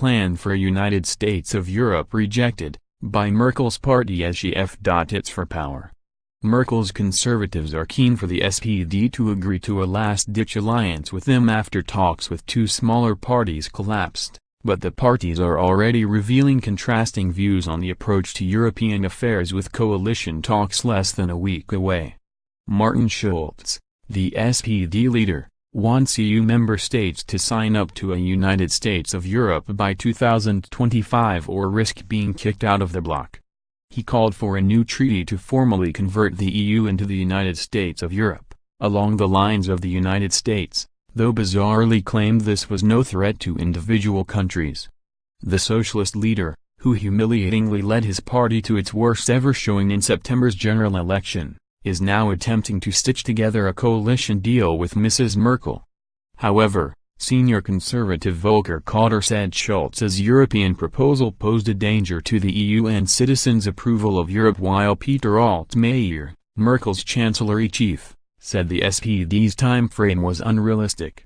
plan for a United States of Europe rejected by Merkel's party as she f.ights for power. Merkel's conservatives are keen for the SPD to agree to a last-ditch alliance with them after talks with two smaller parties collapsed, but the parties are already revealing contrasting views on the approach to European affairs with coalition talks less than a week away. Martin Schulz, the SPD leader, wants EU member states to sign up to a United States of Europe by 2025 or risk being kicked out of the bloc. He called for a new treaty to formally convert the EU into the United States of Europe, along the lines of the United States, though bizarrely claimed this was no threat to individual countries. The socialist leader, who humiliatingly led his party to its worst ever showing in September's general election, is now attempting to stitch together a coalition deal with Mrs Merkel. However, senior conservative Volker Kauder said Schulz's European proposal posed a danger to the EU and citizens' approval of Europe, while Peter Altmaier, Merkel's Chancellery-chief, said the SPD's time frame was unrealistic.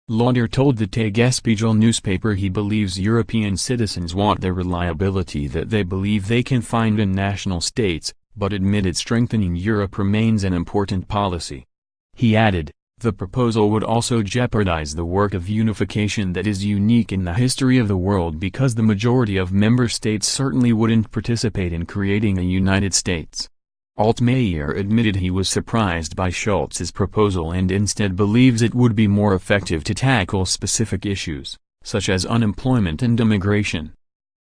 Lauder told the Tagesspiegel newspaper he believes European citizens want the reliability that they believe they can find in national states, but admitted strengthening Europe remains an important policy. He added, the proposal would also jeopardize the work of unification that is unique in the history of the world because the majority of member states certainly wouldn't participate in creating a United States. Altmaier admitted he was surprised by Schulz's proposal and instead believes it would be more effective to tackle specific issues, such as unemployment and immigration.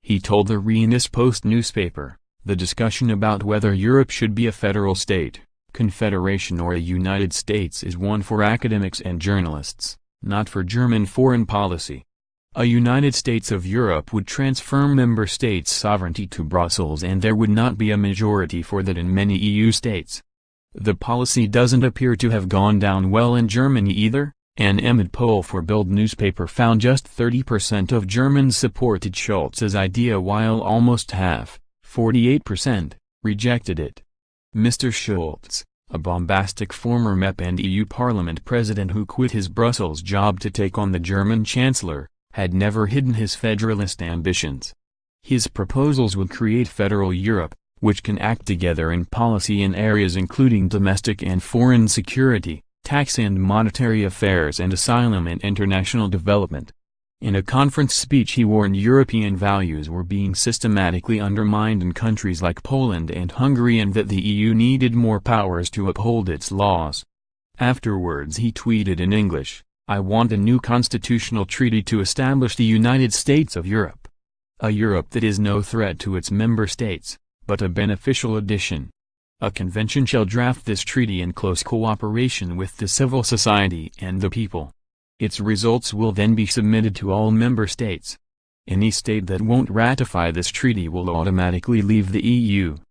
He told the Rheinische Post newspaper, the discussion about whether Europe should be a federal state, confederation or a United States is one for academics and journalists, not for German foreign policy. A United States of Europe would transfer member states' sovereignty to Brussels and there would not be a majority for that in many EU states. The policy doesn't appear to have gone down well in Germany either. An Emid poll for Bild newspaper found just 30% of Germans supported Schulz's idea while almost half, 48%, rejected it. Mr. Schulz, a bombastic former MEP and EU Parliament president who quit his Brussels job to take on the German Chancellor, had never hidden his federalist ambitions. His proposals would create federal Europe, which can act together in policy in areas including domestic and foreign security, tax and monetary affairs and asylum and international development. In a conference speech he warned European values were being systematically undermined in countries like Poland and Hungary and that the EU needed more powers to uphold its laws. Afterwards he tweeted in English, "I want a new constitutional treaty to establish the United States of Europe. A Europe that is no threat to its member states, but a beneficial addition. A convention shall draft this treaty in close cooperation with the civil society and the people. Its results will then be submitted to all member states. Any state that won't ratify this treaty will automatically leave the EU."